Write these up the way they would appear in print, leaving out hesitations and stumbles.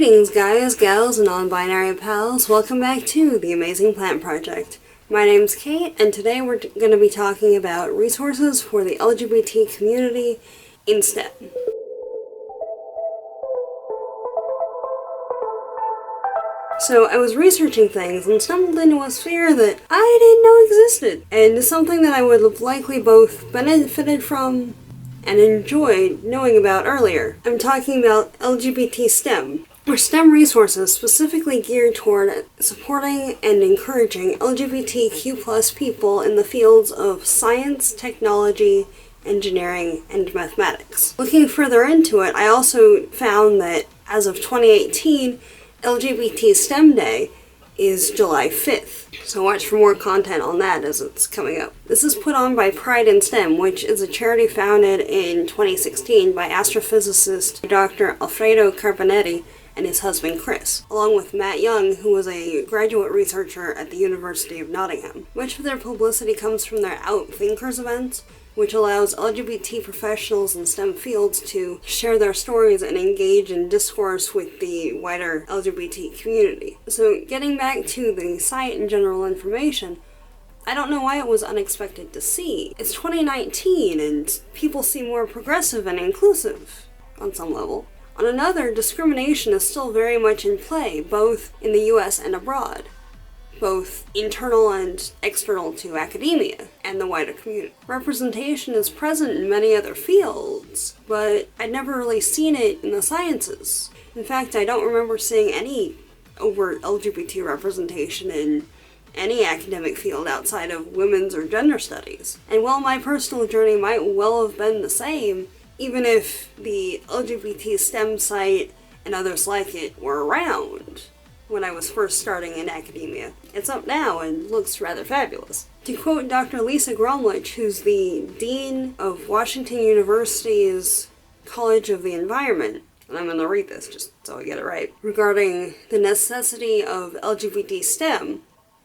Greetings guys, gals, and non-binary pals. Welcome back to the Amazing Plant Project. My name's Kate, and today we're going to be talking about resources for the LGBT community in STEM. So I was researching things and stumbled into a sphere that I didn't know existed, and something that I would have likely both benefited from and enjoyed knowing about earlier. I'm talking about LGBTSTEM, or STEM resources specifically geared toward supporting and encouraging LGBTQ+ people in the fields of science, technology, engineering, and mathematics. Looking further into it, I also found that as of 2018, LGBT STEM Day is July 5th, so watch for more content on that as it's coming up. This is put on by Pride in STEM, which is a charity founded in 2016 by astrophysicist Dr. Alfredo Carbonetti and his husband Chris, along with Matt Young, who was a graduate researcher at the University of Nottingham. Much of their publicity comes from their Out Thinkers events, which allows LGBT professionals in STEM fields to share their stories and engage in discourse with the wider LGBT community. So getting back to the site and general information, I don't know why it was unexpected to see. It's 2019 and people seem more progressive and inclusive on some level. On another, discrimination is still very much in play, both in the US and abroad, both internal and external to academia and the wider community. Representation is present in many other fields, but I'd never really seen it in the sciences. In fact, I don't remember seeing any overt LGBT representation in any academic field outside of women's or gender studies. And while my personal journey might well have been the same, even if the LGBT STEM site and others like it were around when I was first starting in academia, it's up now and looks rather fabulous. To quote Dr. Lisa Gromlich, who's the Dean of Washington University's College of the Environment, and I'm going to read this just so I get it right, regarding the necessity of LGBT STEM,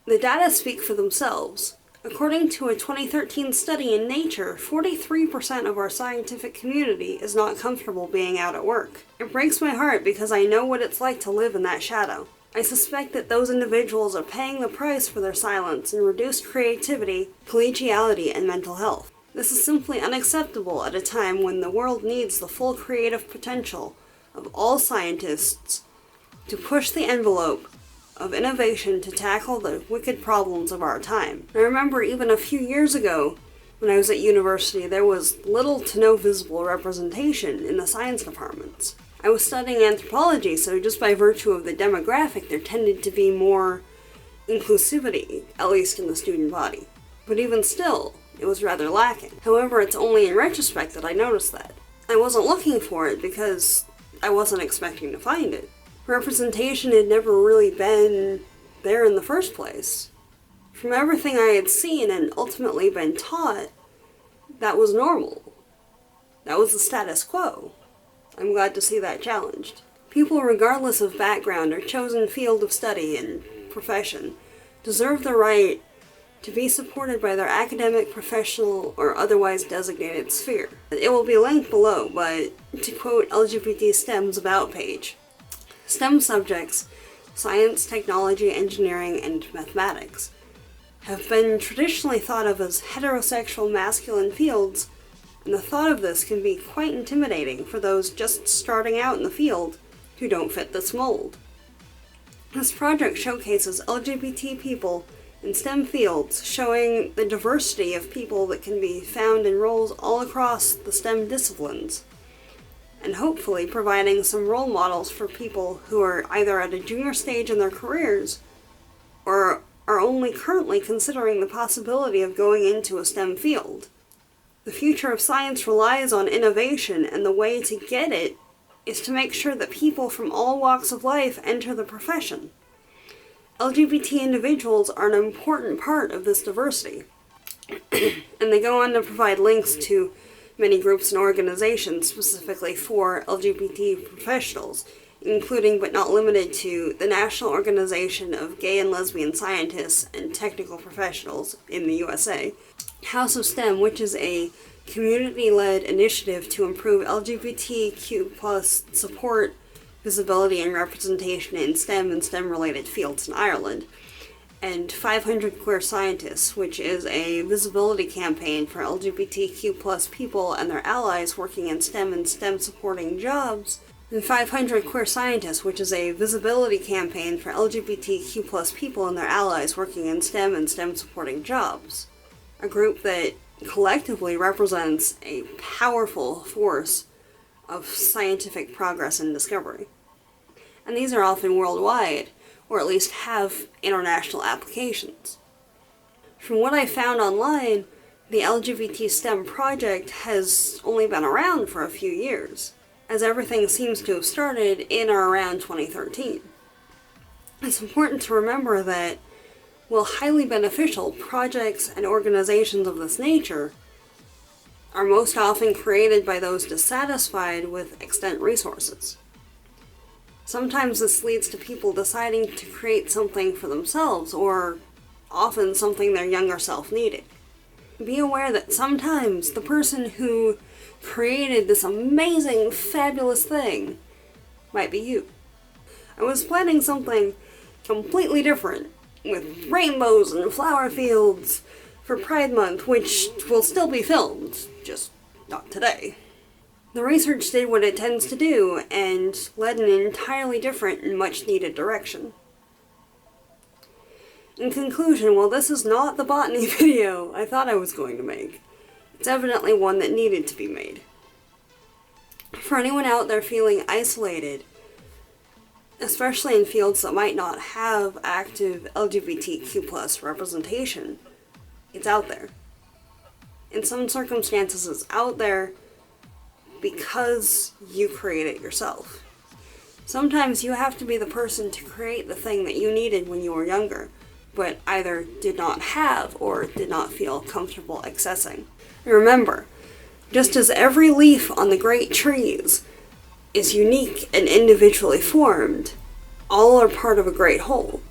the data speak for themselves. According to a 2013 study in Nature, 43% of our scientific community is not comfortable being out at work. It breaks my heart because I know what it's like to live in that shadow. I suspect that those individuals are paying the price for their silence and reduced creativity, collegiality, and mental health. This is simply unacceptable at a time when the world needs the full creative potential of all scientists to push the envelope of innovation to tackle the wicked problems of our time. I remember even a few years ago, when I was at university, there was little to no visible representation in the science departments. I was studying anthropology, so just by virtue of the demographic, there tended to be more inclusivity, at least in the student body. But even still, it was rather lacking. However, it's only in retrospect that I noticed that. I wasn't looking for it because I wasn't expecting to find it. Representation had never really been there in the first place. From everything I had seen and ultimately been taught, that was normal. That was the status quo. I'm glad to see that challenged. People, regardless of background or chosen field of study and profession, deserve the right to be supported by their academic, professional, or otherwise designated sphere. It will be linked below, but to quote LGBT STEM's About page, STEM subjects, science, technology, engineering, and mathematics, have been traditionally thought of as heterosexual masculine fields, and the thought of this can be quite intimidating for those just starting out in the field who don't fit this mold. This project showcases LGBT people in STEM fields, showing the diversity of people that can be found in roles all across the STEM disciplines, and hopefully providing some role models for people who are either at a junior stage in their careers or are only currently considering the possibility of going into a STEM field. The future of science relies on innovation, and the way to get it is to make sure that people from all walks of life enter the profession. LGBT individuals are an important part of this diversity, and they go on to provide links to many groups and organizations specifically for LGBT professionals, including but not limited to the National Organization of Gay and Lesbian Scientists and Technical Professionals in the USA, House of STEM, which is a community-led initiative to improve LGBTQ+ support visibility and representation in STEM and STEM-related fields in Ireland, and 500 Queer Scientists, which is a visibility campaign for LGBTQ+ people and their allies working in STEM and STEM-supporting jobs, and 500 Queer Scientists, which is a visibility campaign for LGBTQ+ people and their allies working in STEM and STEM-supporting jobs. A group that collectively represents a powerful force of scientific progress and discovery. And these are often worldwide, or at least have international applications. From what I found online, the LGBT-STEM project has only been around for a few years, as everything seems to have started in or around 2013. It's important to remember that, while highly beneficial, projects and organizations of this nature are most often created by those dissatisfied with extant resources. Sometimes this leads to people deciding to create something for themselves, or often something their younger self needed. Be aware that sometimes the person who created this amazing, fabulous thing might be you. I was planning something completely different, with rainbows and flower fields for Pride Month, which will still be filmed, just not today. The research did what it tends to do, and led in an entirely different and much-needed direction. In conclusion, while this is not the botany video I thought I was going to make, it's evidently one that needed to be made. For anyone out there feeling isolated, especially in fields that might not have active LGBTQ+ representation, it's out there. In some circumstances, it's out there because you create it yourself. Sometimes you have to be the person to create the thing that you needed when you were younger, but either did not have or did not feel comfortable accessing. Remember, just as every leaf on the great trees is unique and individually formed, all are part of a great whole.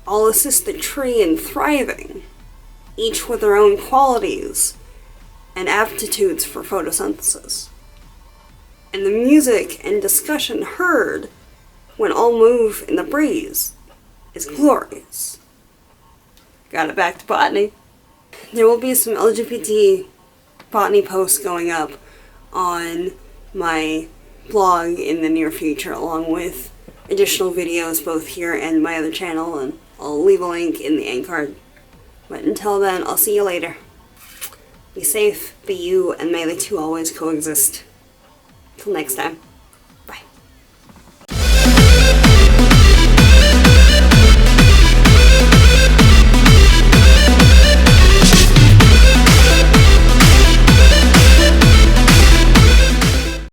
All assist the tree in thriving, each with their own qualities and aptitudes for photosynthesis. And the music and discussion heard when all move in the breeze is glorious. Got it back to botany. There will be some LGBT botany posts going up on my blog in the near future, along with additional videos both here and my other channel, and I'll leave a link in the end card. But until then, I'll see you later. Be safe, be you, and may the two always coexist. Till next time.